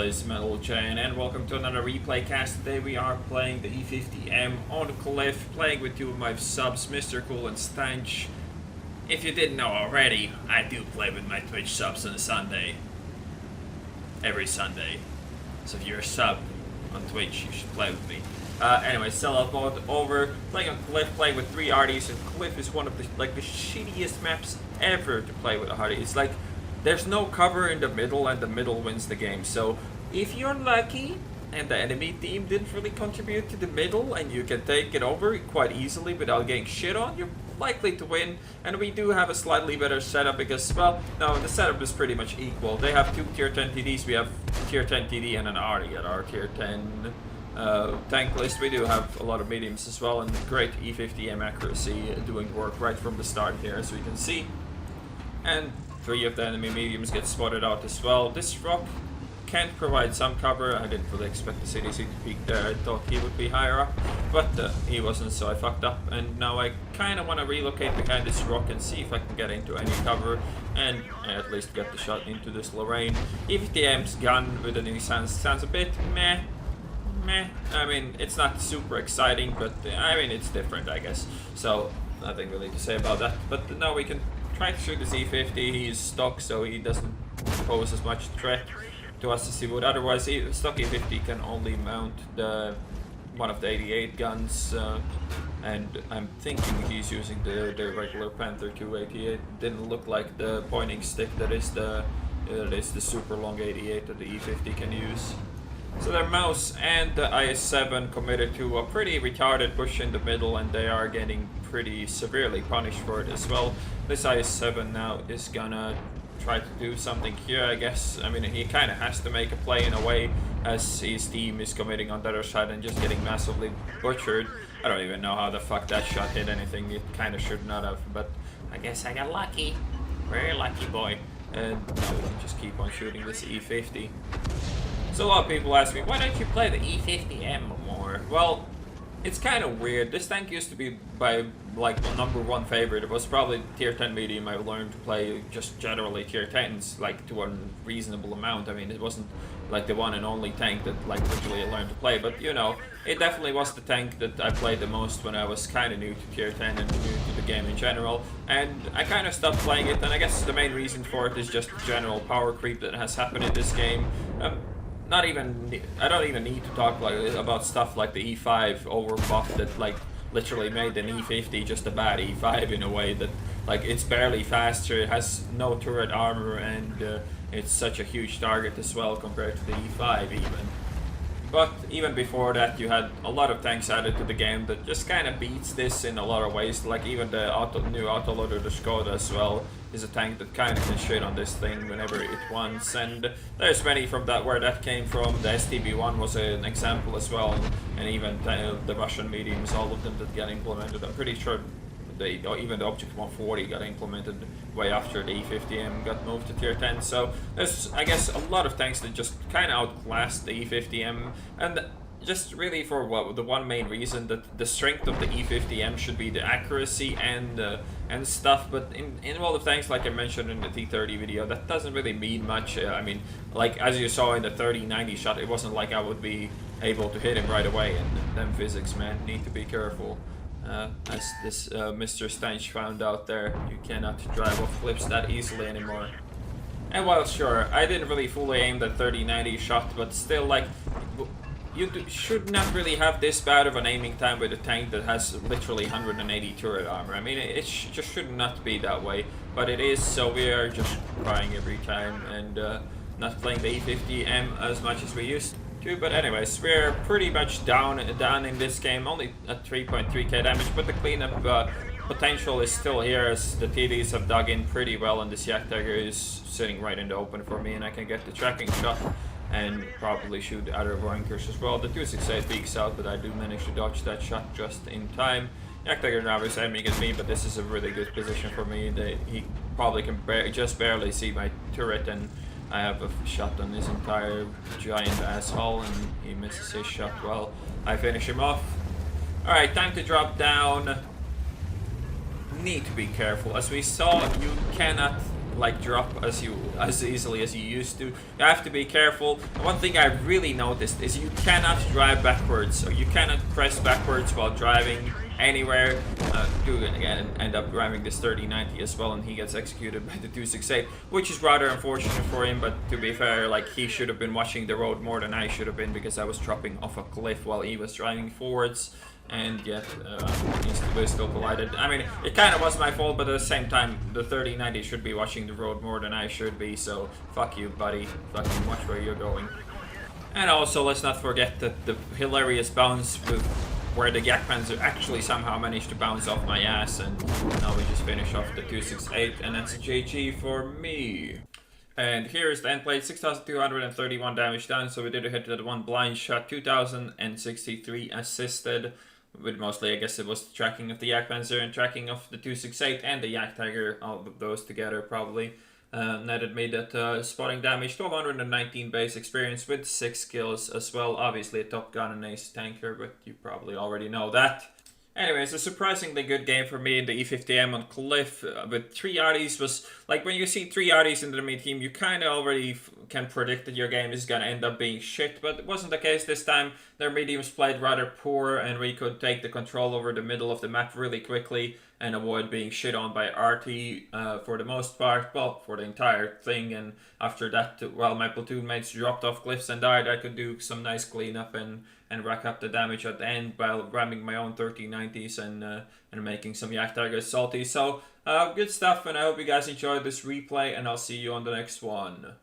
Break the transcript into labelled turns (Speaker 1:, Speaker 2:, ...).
Speaker 1: boys, Metal Giant, and welcome to another replay cast. Today we are playing the E50M on the cliff, playing with two of my subs, Mr. Cool and Stanch. If you didn't know already, I do play with my Twitch subs on a Sunday. Every Sunday. So if you're a sub on Twitch, you should play with me. Anyway, sellout mode over, playing on Cliff, playing with 3 Hardies, and Cliff is one of the shittiest maps ever to play with a Hardy. It's like, there's no cover in the middle, and the middle wins the game. So, if you're lucky, and the enemy team didn't really contribute to the middle, and you can take it over quite easily without getting shit on, you're likely to win. And we do have a slightly better setup because, well, no, the setup is pretty much equal. They have 2 tier 10 TDs, we have tier 10 TD and an Hardy at our tier 10 tank list. We do have a lot of mediums as well, and great E50M accuracy doing work right from the start here, as we can see. And 3 of the enemy mediums get spotted out as well. This rock can provide some cover. I didn't really expect the CDC to peek there. I thought he would be higher up, but he wasn't, so I fucked up. And now I kind of want to relocate behind this rock and see if I can get into any cover and at least get the shot into this Lorraine. E50M's gun with the new sounds a bit meh. I mean, it's not super exciting, but I mean, it's different, I guess. So, nothing really to say about that. But now we can try to shoot the Z50. He's stock, so he doesn't pose as much threat to us as he would otherwise. Stock E50 can only mount one of the 88 guns, and I'm thinking he's using the regular Panther 288. Didn't look like the pointing stick that is the super long 88 that the E50 can use. So their mouse and the IS-7 committed to a pretty retarded push in the middle, and they are getting pretty severely punished for it as well. This IS-7 now is gonna try to do something here, I guess. I mean, he kind of has to make a play in a way, as his team is committing on the other side and just getting massively butchered. I don't even know how the fuck that shot hit anything. It kind of should not have, but I guess I got lucky. Very lucky boy. And now we can just keep on shooting this E50. So a lot of people ask me, why don't you play the E50M more? Well, it's kind of weird. This tank used to be my #1 favorite. It was probably tier 10 medium. I learned to play just generally tier 10s, like to a reasonable amount. I mean, it wasn't like the one and only tank that literally I learned to play, but you know, it definitely was the tank that I played the most when I was kind of new to tier 10 and new to the game in general. And I kind of stopped playing it, and I guess the main reason for it is just the general power creep that has happened in this game. I don't even need to talk about stuff like the E5 overbuff that literally made an E50 just a bad E5 in a way that it's barely faster, it has no turret armor, and it's such a huge target as well compared to the E5 even. But even before that, you had a lot of tanks added to the game that just kind of beats this in a lot of ways. Like even the new autoloader, the Skoda as well, is a tank that kind of can shit on this thing whenever it wants. And there's many from that where that came from. The STB1 was an example as well, and even the Russian mediums, all of them that get implemented. I'm pretty sure even the Object 140 got implemented way after the E50M got moved to tier 10. So there's, I guess, a lot of tanks that just kind of outclassed the E50M, and just really for the one main reason that the strength of the E50M should be the accuracy and stuff. But in all the tanks, like I mentioned in the T30 video, that doesn't really mean much. I mean, as you saw in the 30-90 shot, it wasn't like I would be able to hit him right away, and them physics, man, need to be careful. As this Mr. Stench found out there, you cannot drive off cliffs that easily anymore. And while sure, I didn't really fully aim the 30-90 shot, but still, you should not really have this bad of an aiming time with a tank that has literally 180 turret armor. I mean, it just should not be that way, but it is, so we are just crying every time and not playing the E50M as much as we used to. But anyways, we're pretty much down in this game, only at 3.3k damage, but the cleanup potential is still here, as the TDs have dug in pretty well, and this Yak Tiger is sitting right in the open for me, and I can get the tracking shot and probably shoot the other wankers as well. The 268 peeks out, but I do manage to dodge that shot just in time. Yak Tiger now is aiming at me, but this is a really good position for me. He probably can just barely see my turret, and I have a shot on his entire giant asshole, and he misses his shot well. I finish him off. Alright, time to drop down. Need to be careful. As we saw, you cannot like drop as easily as you used to. You have to be careful. One thing I really noticed is you cannot drive backwards, or you cannot press backwards while driving anywhere. Do again end up driving this 3090 as well, and he gets executed by the 268, which is rather unfortunate for him. But to be fair, like, he should have been watching the road more than I should have been, because I was dropping off a cliff while he was driving forwards. And yet, we still collided. I mean, it kind of was my fault, but at the same time, the 3090 should be watching the road more than I should be, so fuck you, buddy. Fucking watch where you're going. And also, let's not forget that the hilarious bounce with where the Yak Panzer actually somehow managed to bounce off my ass, and now we just finish off the 268, and that's a GG for me. And here is the end plate, 6,231 damage done, so we did a hit with one blind shot, 2,063 assisted, with mostly, I guess it was the tracking of the Yak Panzer and tracking of the 268 and the Yak Tiger, all of those together probably. Netted me that spotting damage, 1,219 base experience with 6 kills as well. Obviously a top gun and ace tanker, but you probably already know that. Anyways, a surprisingly good game for me in the E50M on Cliff, with 3 Arties was, like, when you see 3 Arties in the enemy team, you kind of already can predict that your game is going to end up being shit, but it wasn't the case this time. Their mediums played rather poor, and we could take the control over the middle of the map really quickly and avoid being shit on by RT for the most part, well, for the entire thing. And after that, while my platoon mates dropped off cliffs and died, I could do some nice cleanup and rack up the damage at the end while ramming my own 3090s and making some Yak Tigers salty. So, good stuff, and I hope you guys enjoyed this replay, and I'll see you on the next one.